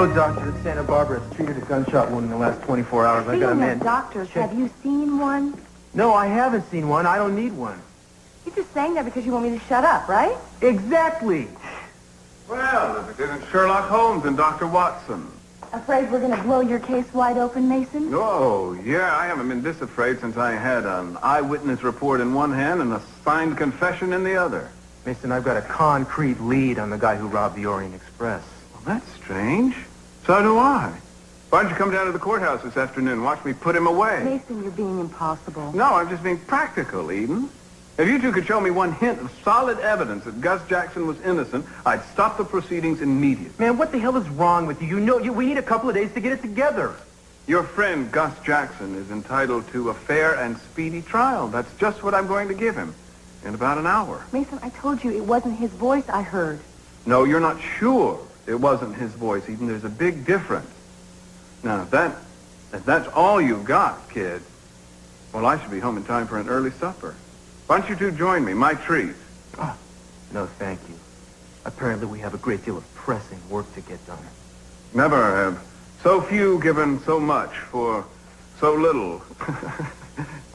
No doctor at Santa Barbara has treated a gunshot wound in the last 24 hours. I got a man. Doctors, have you seen one? No, I haven't seen one. I don't need one. You're just saying that because you want me to shut up, right? Exactly. Well, if it isn't Sherlock Holmes and Dr. Watson. Afraid we're going to blow your case wide open, Mason? Oh, yeah, I haven't been this afraid since I had an eyewitness report in one hand and a signed confession in the other. Mason, I've got a concrete lead on the guy who robbed the Orient Express. Well, that's strange. So do I. Why don't you come down to the courthouse this afternoon and watch me put him away? Mason, you're being impossible. No, I'm just being practical, Eden. If you two could show me one hint of solid evidence that Gus Jackson was innocent, I'd stop the proceedings immediately. Man, what the hell is wrong with you? You know, we need a couple of days to get it together. Your friend, Gus Jackson, is entitled to a fair and speedy trial. That's just what I'm going to give him in about an hour. Mason, I told you it wasn't his voice I heard. No, you're not sure it wasn't his voice, Eden. There's a big difference. Now, if that's all you've got, kid, well, I should be home in time for an early supper. Why don't you two join me? My treat. Oh, no, thank you. Apparently we have a great deal of pressing work to get done. Never have so few given so much for so little.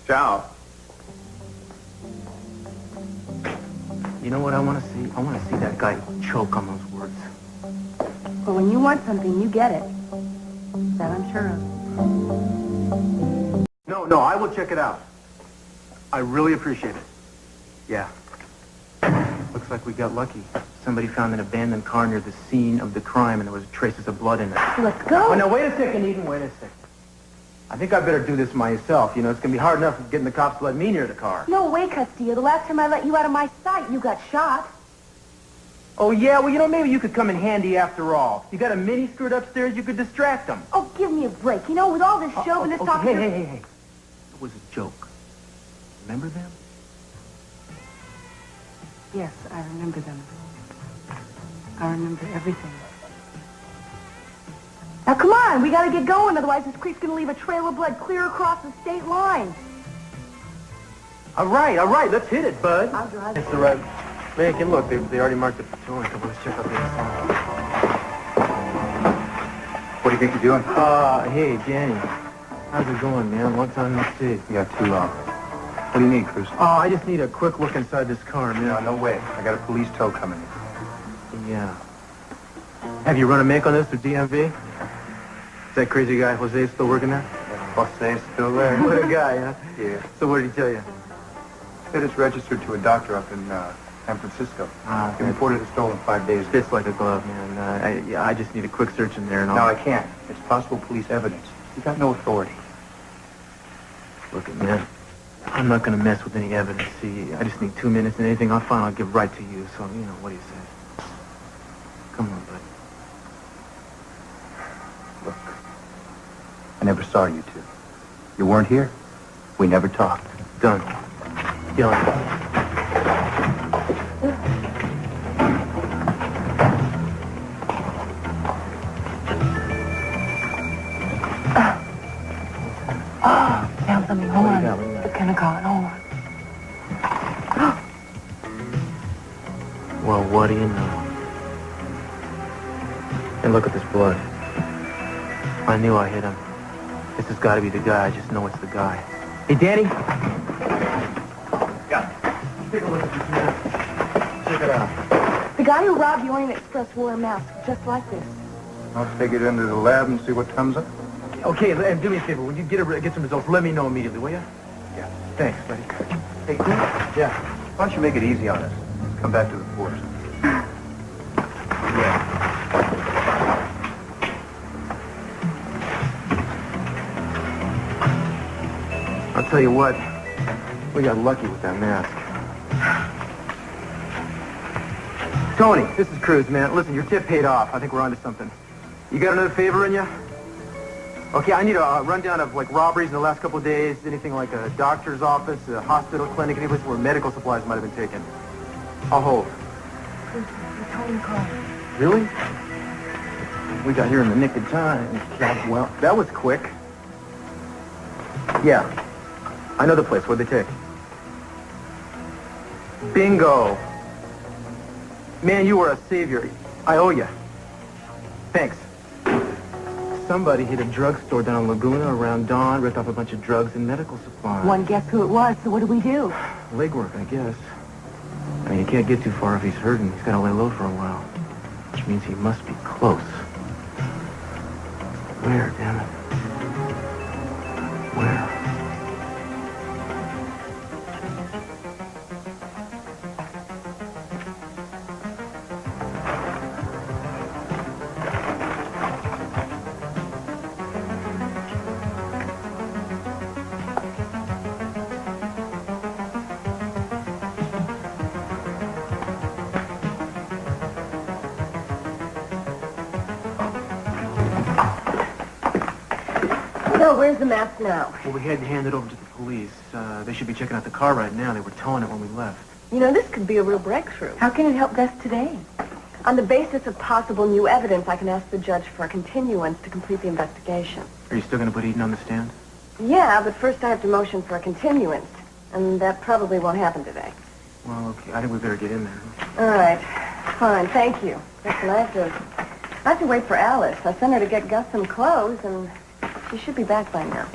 Ciao. You know what I want to see? I want to see that guy choke on those words. But when you want something, you get it. That I'm sure of. No, I will check it out. I really appreciate it. Yeah. Looks like we got lucky. Somebody found an abandoned car near the scene of the crime, and there was traces of blood in it. Let's go. Oh, now, wait a second, Eden. Wait a second. I think I better do this myself. You know, it's going to be hard enough getting the cops to let me near the car. No way, Castillo. The last time I let you out of my sight, you got shot. Oh, yeah? Well, you know, maybe you could come in handy after all. You got a mini skirt upstairs, you could distract them. Oh, give me a break. You know, with all this show and this okay. talk... Hey. It was a joke. Remember them? Yes, I remember them. I remember everything. Now, come on. We got to get going. Otherwise, this creek's going to leave a trail of blood clear across the state line. All right. Let's hit it, bud. I'll drive. It's the right... Man, can look. They already marked it for towing. Let's check out the inside. What do you think you're doing? Hey, Danny. How's it going, man? Long time no see. Yeah, too long. What do you need, Cruz? Oh, I just need a quick look inside this car, man. No way. I got a police tow coming in. Yeah. Have you run a make on this with DMV? Is that crazy guy Jose still working there? Jose's still there. What a guy, huh? Yeah. So what did he tell you? Said it's registered to a doctor up in San Francisco. He reported it stolen 5 days ago. Fits like a glove, man. I just need a quick search in there and all. No, I can't. It's possible police evidence. You got no authority. Look, man, I'm not going to mess with any evidence. See, I just need 2 minutes, and anything I find, I'll give right to you. So, you know, what do you say? Come on, buddy. Look, I never saw you two. You weren't here. We never talked. Done. Done. Found something. Hold on. It's gonna call it. Hold on. Well, what do you know? And look at this blood. I knew I hit him. This has got to be the guy. I just know it's the guy. Hey, Danny. Yeah. Take a look at this map. Check it out. The guy who robbed the Orient Express wore a mask just like this. I'll take it into the lab and see what comes up. Okay, and do me a favor. When you get some results, let me know immediately, will you? Yeah. Thanks, buddy. Hey, Cruz. Yeah. Why don't you make it easy on us? Come back to the force. Yeah. I'll tell you what. We got lucky with that mask. Tony, this is Cruz, man. Listen, your tip paid off. I think we're onto something. You got another favor in you? Okay, I need a rundown of, like, robberies in the last couple of days. Anything like a doctor's office, a hospital, clinic, any place where medical supplies might have been taken. I'll hold. Tony called. Really? We got here in the nick of time. Well, that was quick. Yeah. I know the place. What'd they take? Bingo. Man, you are a savior. I owe you. Thanks. somebody hit a drugstore down on Laguna around dawn, ripped off a bunch of drugs and medical supplies. One guess who it was, so what do we do? Legwork, I guess. I mean, he can't get too far if he's hurting. He's got to lay low for a while. Which means he must be close. Where, damn it? Where? So, where's the mask now? Well, we had to hand it over to the police. They should be checking out the car right now. They were towing it when we left. You know, this could be a real breakthrough. How can it help us today? On the basis of possible new evidence, I can ask the judge for a continuance to complete the investigation. Are you still going to put Eden on the stand? Yeah, but first I have to motion for a continuance, and that probably won't happen today. Well, okay. I think we better get in there. All right. Fine, thank you. Listen, I have to wait for Alice. I sent her to get Gus some clothes, and she should be back by now.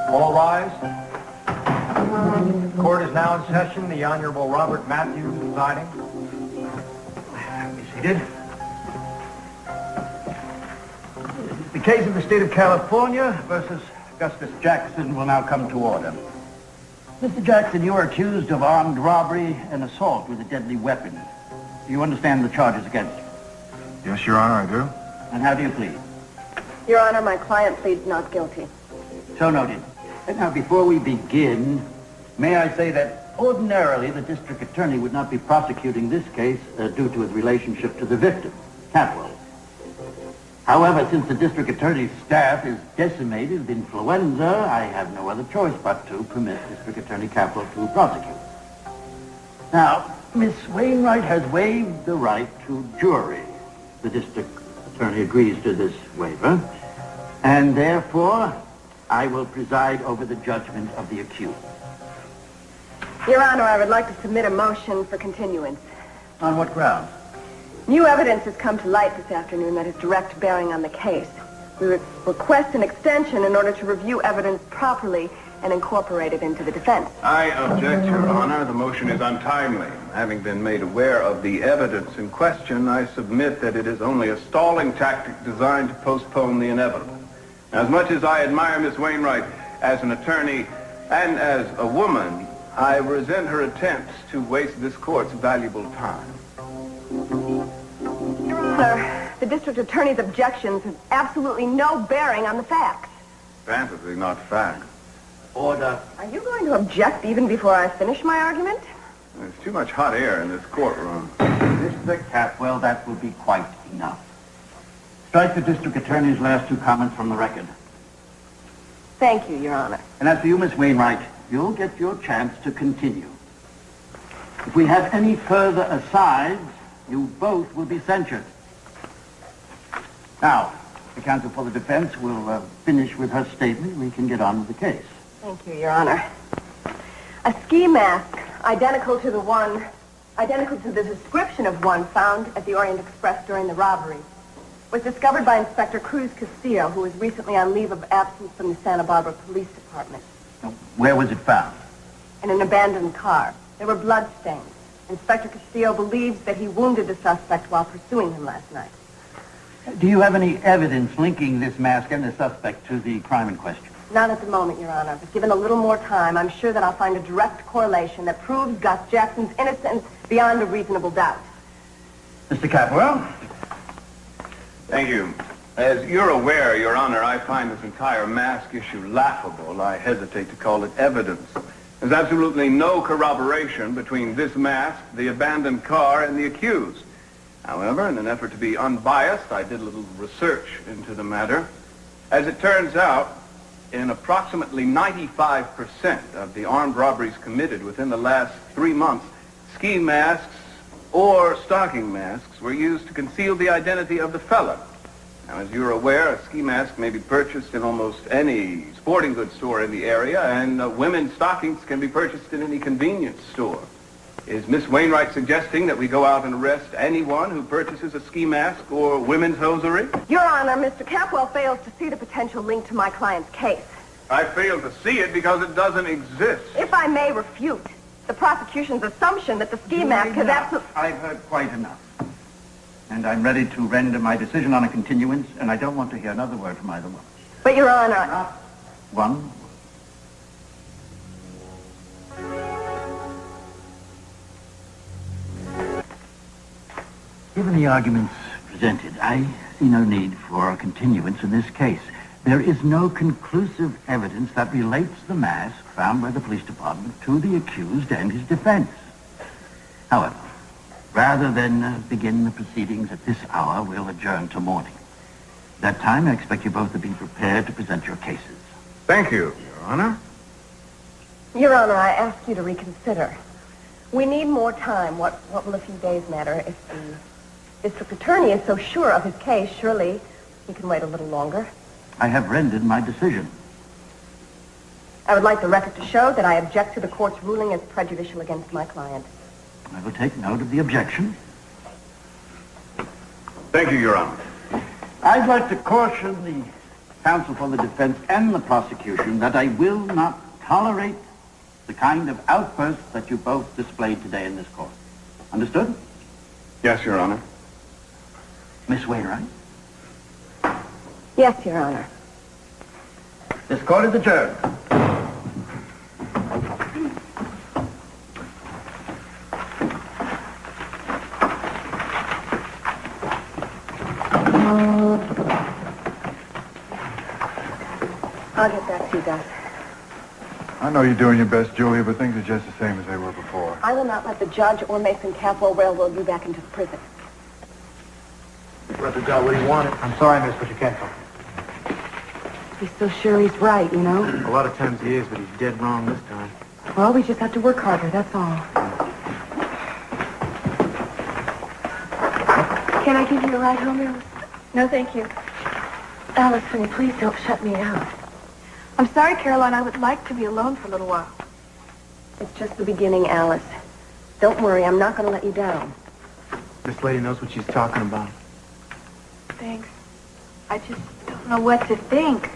All rise. Court is now in session. The Honorable Robert Matthews presiding. Be seated. The case of the state of California versus Augustus Jackson will now come to order. Mr. Jackson, you are accused of armed robbery and assault with a deadly weapon. Do you understand the charges against you? Yes, Your Honor, I do. And how do you plead? Your Honor, my client pleads not guilty. So noted. And now, before we begin, may I say that ordinarily the district attorney would not be prosecuting this case due to his relationship to the victim, Catwell. However, since the district attorney's staff is decimated with influenza, I have no other choice but to permit District Attorney Catwell to prosecute. Now, Miss Wainwright has waived the right to jury. The district attorney agrees to this waiver, and therefore I will preside over the judgment of the accused. Your Honor, I would like to submit a motion for continuance. On what grounds? New evidence has come to light this afternoon that has direct bearing on the case. We request an extension in order to review evidence properly and incorporate it into the defense. I object, Your Honor. The motion is untimely. Having been made aware of the evidence in question, I submit that it is only a stalling tactic designed to postpone the inevitable. As much as I admire Miss Wainwright as an attorney and as a woman, I resent her attempts to waste this court's valuable time. Your Honor, the district attorney's objections have absolutely no bearing on the facts. Fantasy, not fact. Order. Are you going to object even before I finish my argument? There's too much hot air in this courtroom. Mr. Catwell, that will be quite enough. Strike the district attorney's last two comments from the record. Thank you, Your Honor. And as for you, Miss Wainwright, you'll get your chance to continue. If we have any further asides, you both will be censured. Now, the counsel for the defense will finish with her statement. We can get on with the case. Thank you, Your Honor. A ski mask identical to the description of one found at the Orient Express during the robbery was discovered by Inspector Cruz Castillo, who was recently on leave of absence from the Santa Barbara Police Department. Now, where was it found? In an abandoned car. There were bloodstains. Inspector Castillo believes that he wounded the suspect while pursuing him last night. Do you have any evidence linking this mask and the suspect to the crime in question? Not at the moment, Your Honor, but given a little more time, I'm sure that I'll find a direct correlation that proves Gus Jackson's innocence beyond a reasonable doubt. Mr. Catwell? Thank you. As you're aware, Your Honor, I find this entire mask issue laughable. I hesitate to call it evidence. There's absolutely no corroboration between this mask, the abandoned car, and the accused. However, in an effort to be unbiased, I did a little research into the matter. As it turns out, in approximately 95% of the armed robberies committed within the last 3 months, ski masks or stocking masks were used to conceal the identity of the felon. Now, as you're aware, a ski mask may be purchased in almost any sporting goods store in the area, and women's stockings can be purchased in any convenience store. Is Miss Wainwright suggesting that we go out and arrest anyone who purchases a ski mask or women's hosiery? Your Honor, Mr. Capwell fails to see the potential link to my client's case. I fail to see it because it doesn't exist. If I may refute the prosecution's assumption that the ski mask has absolutely... I've heard quite enough. And I'm ready to render my decision on a continuance, and I don't want to hear another word from either one. But, Your Honor... Not one. Given the arguments presented, I see no need for a continuance in this case. There is no conclusive evidence that relates the mask found by the police department to the accused and his defense. However, rather than begin the proceedings at this hour, we'll adjourn till morning. At that time, I expect you both to be prepared to present your cases. Thank you, Your Honor. Your Honor, I ask you to reconsider. We need more time. What will a few days matter? If the district attorney is so sure of his case, surely he can wait a little longer. I have rendered my decision. I would like the record to show that I object to the court's ruling as prejudicial against my client. I will take note of the objection. Thank you, Your Honor. I'd like to caution the counsel for the defense and the prosecution that I will not tolerate the kind of outbursts that you both displayed today in this court. Understood? Yes, Your Honor. Miss Wainwright? Yes, Your Honor. This court is adjourned. I'll get back to you guys. I know you're doing your best, Julia, but things are just the same as they were before. I will not let the judge or Mason Capwell railroad you back into the prison. Brother got what he wanted. I'm sorry, miss, but you can't talk. He's so sure he's right, you know? A lot of times he is, but he's dead wrong this time. Well, we just have to work harder, that's all. Can I give you a ride home, Alice? No, thank you. Alice, honey, please don't shut me out. I'm sorry, Caroline. I would like to be alone for a little while. It's just the beginning, Alice. Don't worry, I'm not going to let you down. This lady knows what she's talking about. Thanks. I just don't know what to think.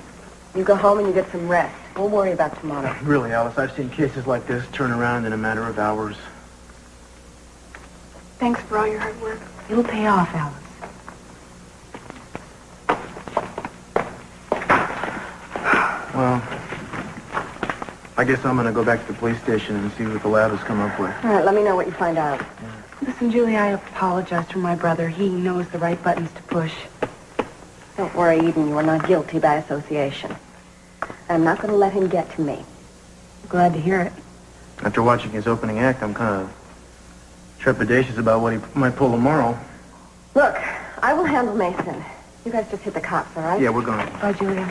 You go home and you get some rest. We'll worry about tomorrow. Really, Alice, I've seen cases like this turn around in a matter of hours. Thanks for all your hard work. It'll pay off, Alice. Well, I guess I'm going to go back to the police station and see what the lab has come up with. All right, let me know what you find out. Listen, Julie, I apologize for my brother. He knows the right buttons to push. Don't worry, Eden. You are not guilty by association. I'm not going to let him get to me. Glad to hear it. After watching his opening act, I'm kind of trepidatious about what he might pull tomorrow. Look, I will handle Mason. You guys just hit the cops, all right? Yeah, we're going. Bye, Julia.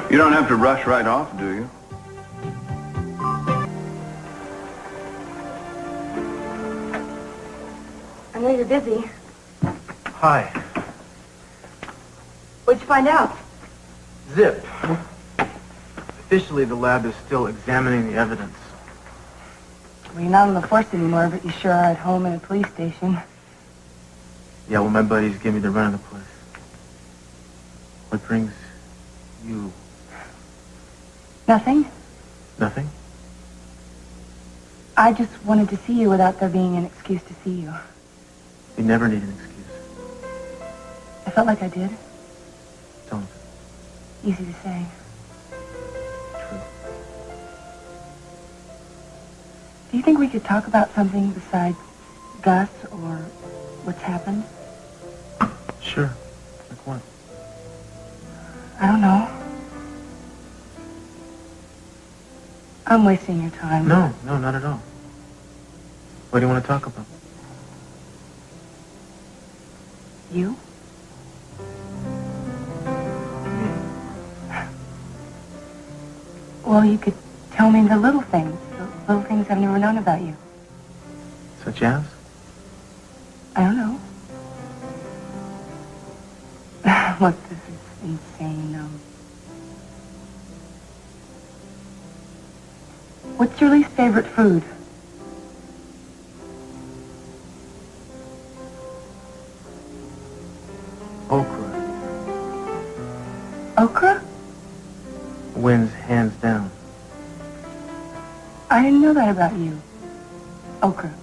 You don't have to rush right off, do you? I know you're busy. Hi. What'd you find out? Zip. Officially, the lab is still examining the evidence. Well, you're not on the force anymore, but you sure are at home in a police station. Yeah, well, my buddies give me the run of the place. What brings you? Nothing? Nothing? I just wanted to see you without there being an excuse to see you. You never need an excuse. I felt like I did. Don't Easy to say. True. Do you think we could talk about something besides Gus or what's happened? Sure. Like what? I don't know. I'm wasting your time. No, not at all. What do you want to talk about? You? Well, you could tell me the little things I've never known about you. Such as? I don't know. Look, this is insane. What's your least favorite food? Okra. Okra? Wins hands down. I didn't know that about you. Okra.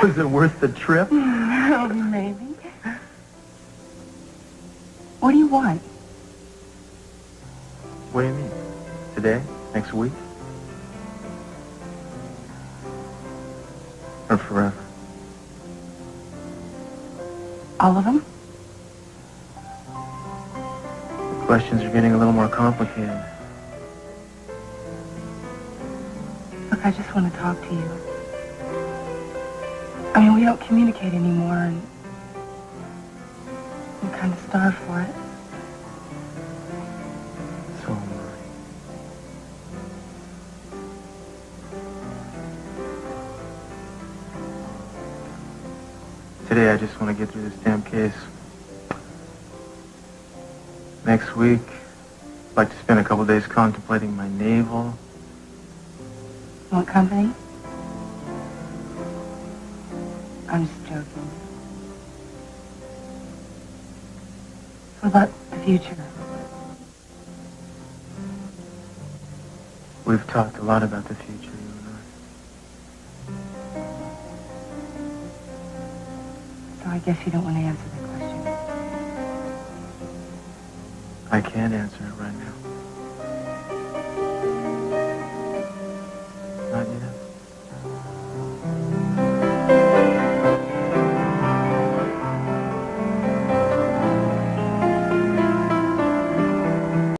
Was it worth the trip? Maybe. What do you want? What do you mean? Today? Next week? Or forever? All of them? The questions are getting a little more complicated. Look, I just want to talk to you. I mean, we don't communicate anymore, and I'm kind of starved for it. So am I. Today, I just want to get through this damn case. Next week, I'd like to spend a couple days contemplating my navel. Want company? I'm just joking. What about the future? We've talked a lot about the future, you and So I guess you don't want to answer that question. I can't answer it right now.